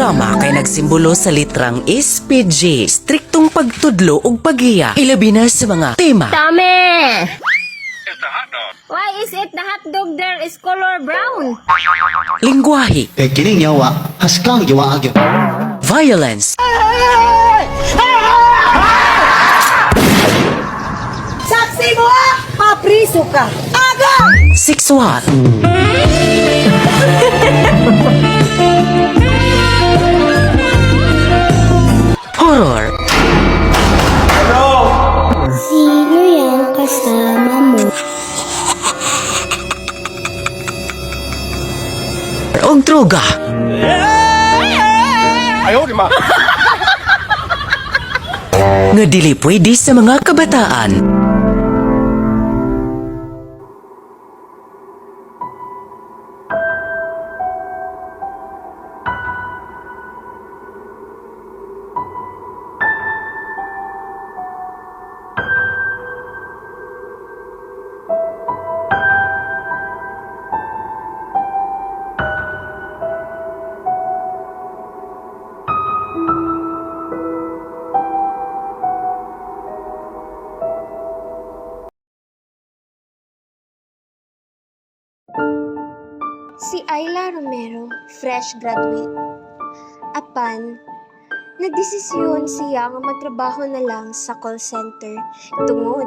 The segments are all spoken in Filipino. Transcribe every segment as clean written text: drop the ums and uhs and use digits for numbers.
programa kay nagsimbolo sa litrang SPG, striktong pagtudlo ug paghiya, ilabi na sa mga tema. Dami! Why is it the hot dog there is color brown? Lingwahe, kining yawa, haskang yawa agyo. violence, Saksi mo, papriso ka. Aga! sexual, horror, Sino yung kasama mo? ug droga. Nga dili pwede sa mga kabataan. Si Ayla Romero, fresh graduate. Apan, nagdesisyon siya nga magtrabaho na lang sa call center tungod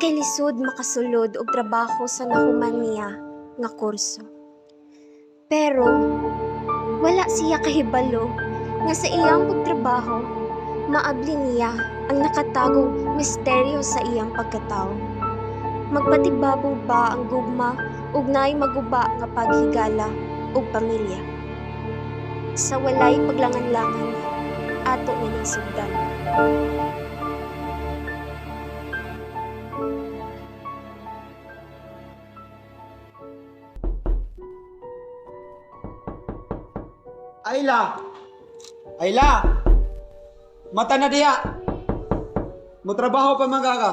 kay lisod makasulod og trabaho sa nahuman niya nga kurso. Pero wala siya kahibalo nga sa iyang pagtrabaho maabli niya ang nakatagong misteryo sa iyang pagkatao. Magpatibabo ba ang gugma ug naay maguba nga paghigala ug pamilya? Sa walay paglangan-langan, ato nining sugdan. Ayla! Ayla! Mata na diya! Mutrabaho pa magaka.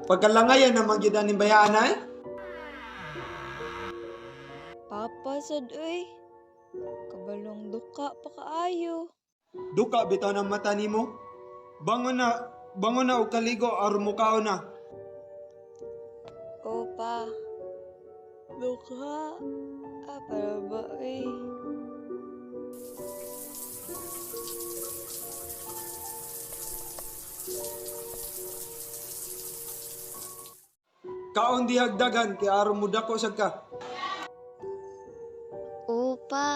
Pagkalangayan na magyudan ng bayaan ay? Papa, sad uy. Kabalong duka pa kaayo. Duka bitaw ng mata nimo. Bangon na og kaligo aron mukao na. Opa. Duka. Para ba uy? Kaon di hagdagan kay aron mo dako sad ka. Opa.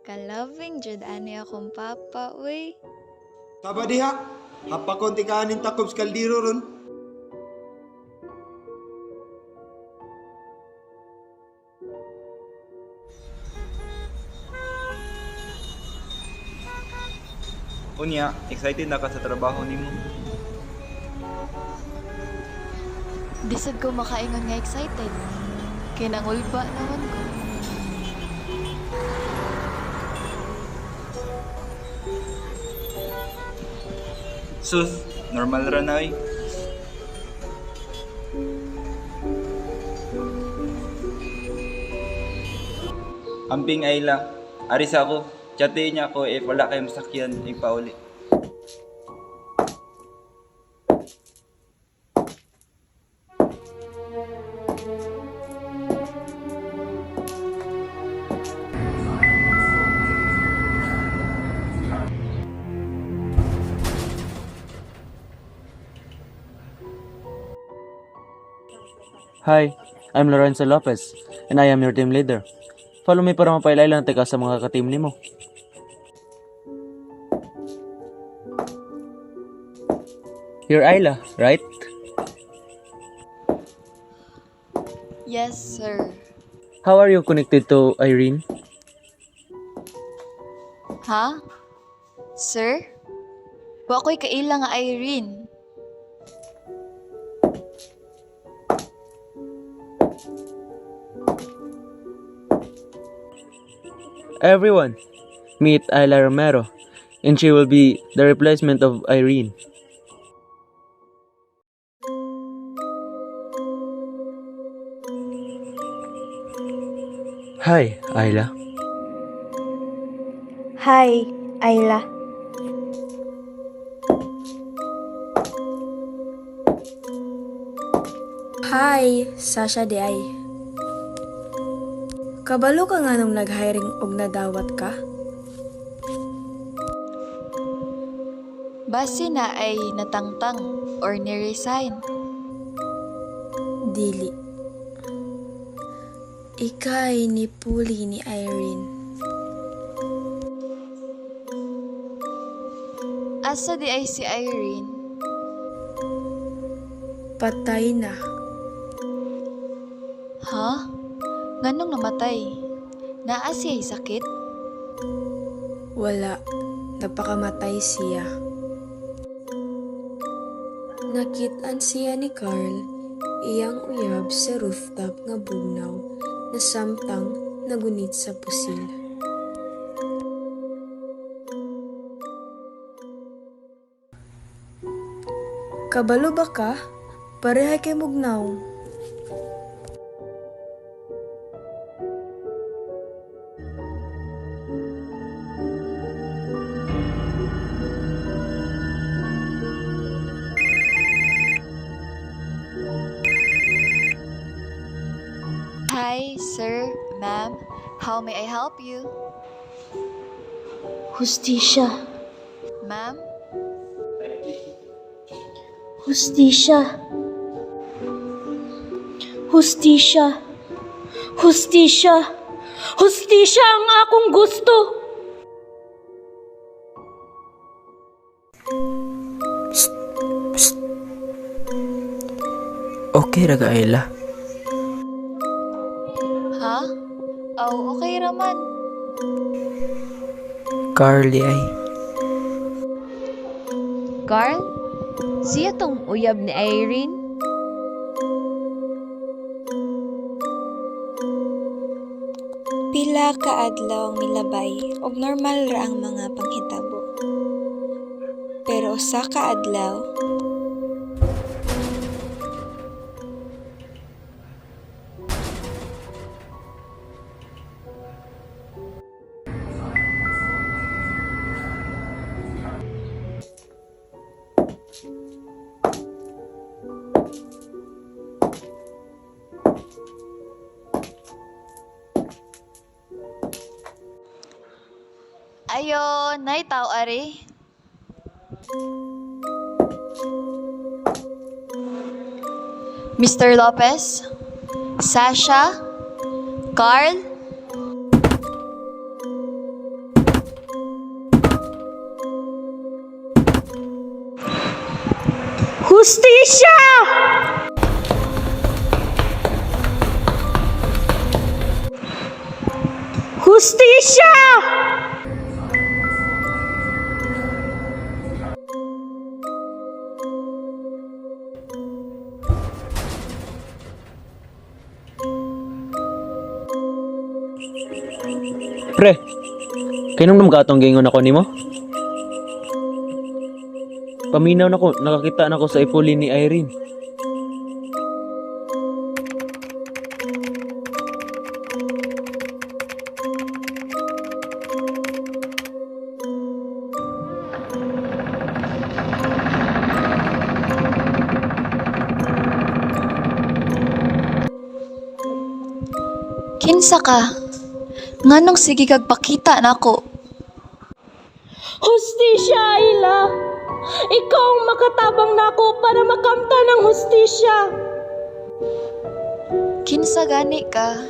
Kaloving jud ani akong papa uy. Taba diha. Hapakon ti kaanin takob sa kaldero ron. Unya, excited na ka sa trabaho nimo. Bisag ko makaingon nga excited. Kay nangulba naman ko. Sus, normal ra na eh. Amping Ayla, aris ako. Chatein niya ako if wala kayong masakyan, ipauli. Hi, I'm Lorenzo Lopez, and I am your team leader. Follow me para mapailaylan teka sa mga ka-team nimo. You're Ayla, right? Yes, sir. How are you connected to Irene? Ha? Sir? Wa ko'y kaila nga Irene. Everyone, meet Ayla Romero, and she will be the replacement of Irene. Hi, Ayla. Hi, Ayla. Hi, Sasha di ay. Kabalo ka nga nung nag-hiring og nadawat ka? Base na ay natangtang or ni-resign. Dili. Ikay ni Puli ni Irene. Asa di ay si Irene? Patay na. Ha? Nganong namatay? Naa siya sakit? Wala. Napakamatay siya. Nakitaan siya ni Carl, iyang uyab sa rooftop nga bugnaw na samtang nagunit sa pusil. Kabalo ba ka? Parehay kay mugnaw. Hi, sir, ma'am. How may I help you? Hustisya. Ma'am? Hustisya. Hustisya. Hustisya. Hustisya ang akong gusto. Okay ra ka, Ayla. Ha? Oh, okay raman. Carly ay. Carl? Siya tong uyab ni Irene? Pila ka adlaw ang milabay og normal ra ang mga panghitabo. Pero usa ka adlaw, Ayo, nay tao ari. Mr. Lopez? Sasha? Carl? Hustisya! Hustisya! Pre, kinong namgatong gingon ako nimo? Paminaw na ko, nakakita na ko sa ipuli ni Irene. Kinsa ka? Nganong sige kag pakita nako? Hustisya, Ayla! Ikaw ang makatabang nako para makamta ng hustisya. Kinsa gani ka?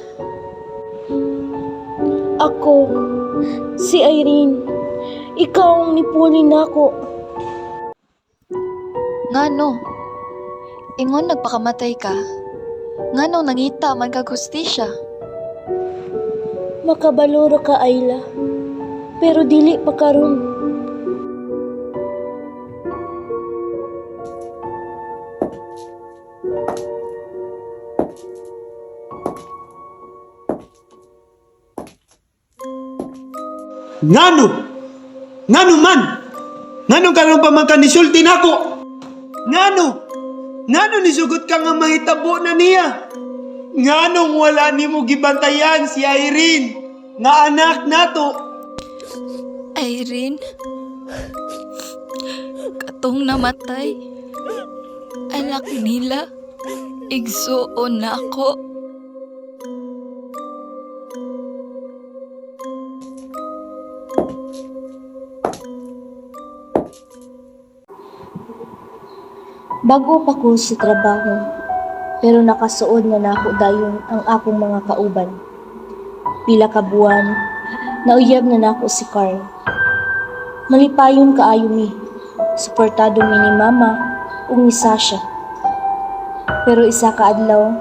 Ako, si Irene. Ikaw ang nipuli nako. Ngano? Ingon nagpakamatay ka? Nganong nangita man kag hustisya? Makabaloro ka, Ayla. Pero dili pa karon. Ngano? Ngano man? Ngano karon pa man ka nisulti nako? Ngano? Ngano nisugot ka nga mahitabo na niya? Nganong wala nimo gibantayan si Irene nga anak nato? Irene, katong namatay, anak nila, igsuon na ako. Bago pa ko sa trabaho, pero nakasuod na nako dayon ang akong mga kauban. Pila ka buwan, nauyab na nako si Carl. Malipayon kaayo mi, suportado mi ni Mama ug ni Sasha. Pero isa ka adlaw,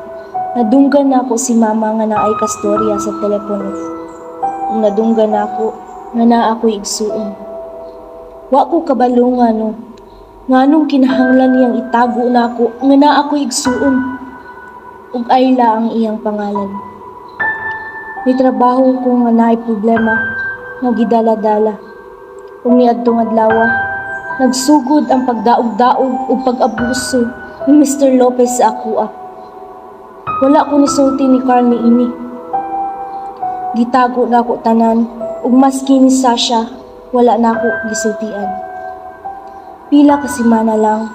nadunggan nako si Mama nga naay kastorya sa telepono. Ug nadunggan nako nga naa ako'y igsuon. Wa ko kabalo nga no, nganong kinahanglan niyang itago na ako nga naa ako'y igsuon. Ug Ayla ang iyang pangalan. May trabaho ko nga naay problema nga gidala-dala. Ug niadtong adlaw, nagsugod ang pagdaog-daog ug pag-abuso ni Mr. Lopez sa akoa. Wala ko nisulti ni Carl niini. Gitago na ako tanan ug maski ni Sasha wala na ako gisultian. Pila ka semana lang,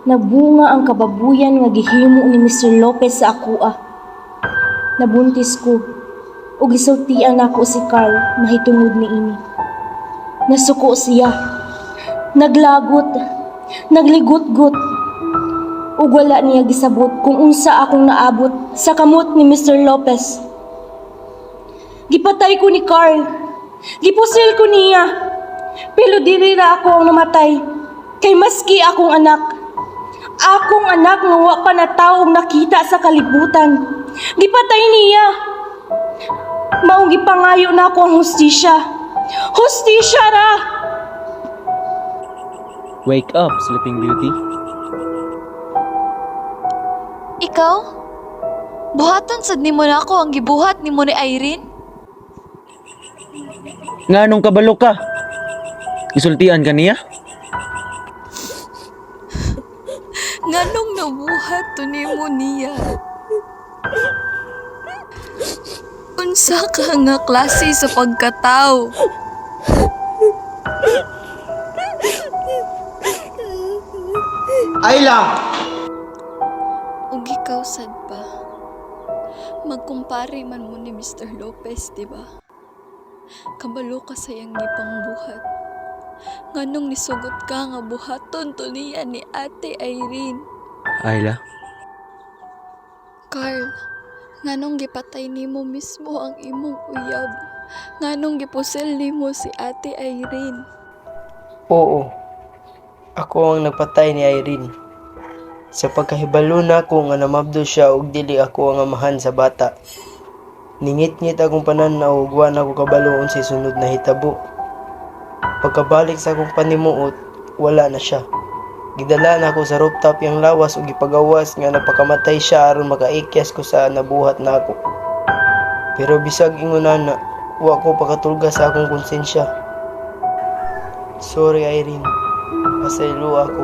nabunga ang kababuyan nga gihimo ni Mr. Lopez sa akoa. Nabuntis ko ug gisultian nako si Carl mahitungod niini. Nasuko siya, naglagot, nagligot-got, ug wala niya gisabot kung unsa akong naabot sa kamot ni Mr. Lopez. Gipatay ko ni Carl, gipusil ko niya, pero dili ra ako ang namatay, kay maski akong anak nga wa pa natawo og nakita sa kalibutan, gipatay niya. Maong gipangayo na ako ang hustisya. Hustisya ra! Wake up, Sleeping Beauty. Ikaw? Buhatan sad nimo na ako ang gibuhat nimo ni Irene? Nganong kabalo ka? Isultian ka niya? Nganong nabuhat to nimo niya? Unsa ka nga klase sa pagkatao? Ayla! Ug ikaw sad pa. Magkumpare man mo ni Mr. Lopez, di ba? Kabalo ka sa iyang gipangbuhat. Nganong nisugot ka nga buhaton to niya ni Ate Irene? Ayla? Carl, nganong gipatay nimo mismo ang imong uyab? Nganong gipusil nimo si Ate Irene? Oo, ako ang nagpatay ni Irene. Sa pagkahibalo na ko nga namabdo siya ug dili ako ang amahan sa bata. Ningit-ngit akong pananaw ug wa na ko kabaloon sa sunod na hitabo. Pagkabalik sa akong panimuot, wala na siya. Gidala na ako sa rooftop yang lawas ug gipagawas nga napakamatay siya aron makaikyas ko sa nabuhat na ako. Pero bisag ingunan na, wa ko pakatulga sa akong konsensya. Sorry Irene, pasaylo ako.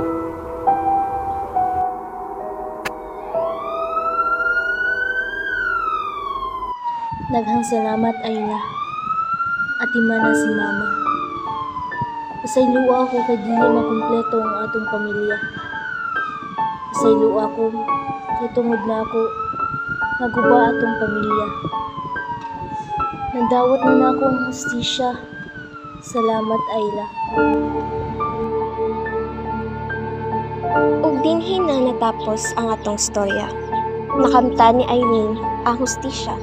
Daghang salamat, Ayla. At imana si Mama. Pasaylo ako kay dili makumpleto ang atong pamilya. Pasaylo ako kay tungod na ako naguba atong pamilya. Nandawat na ako ang hustisya. Salamat, Ayla. Ug dinhi na natapos ang atong storya. Nakamtan ni Irene ang hustisya.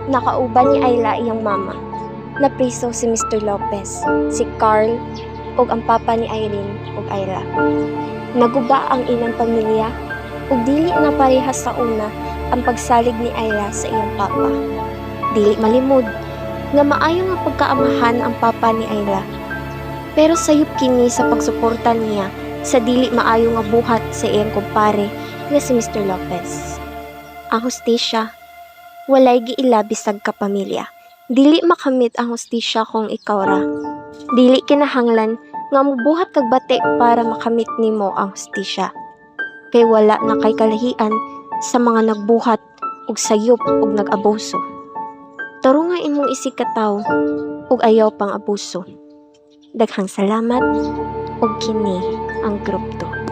Nakauban ni Ayla iyang mama. Napriso si Mr. Lopez, si Carl, ug ang papa ni Irene ug Ayla. Naguba ang ilang pamilya ug dili na parehas sa una ang pagsalig ni Ayla sa iyang papa. Dili malimod nga maayo nga pagkaamahan ang papa ni Ayla. Pero sayop kini sa pagsuporta niya sa dili maayo nga buhat sa iyang kumpare nga si Mr. Lopez. Ang hustisya walay giila bisag ka pamilya. Dili makamit ang hustisya kung ikaw ra. Dili kinahanglan nga mubuhat kag bati para makamit nimo ang hustisya. Kay wala na kay kalahian sa mga nagbuhat ug sayop ug nag-abuso. Taro nga imong isikataw ug ayaw pang abuso. Daghang salamat ug kini ang Group 2.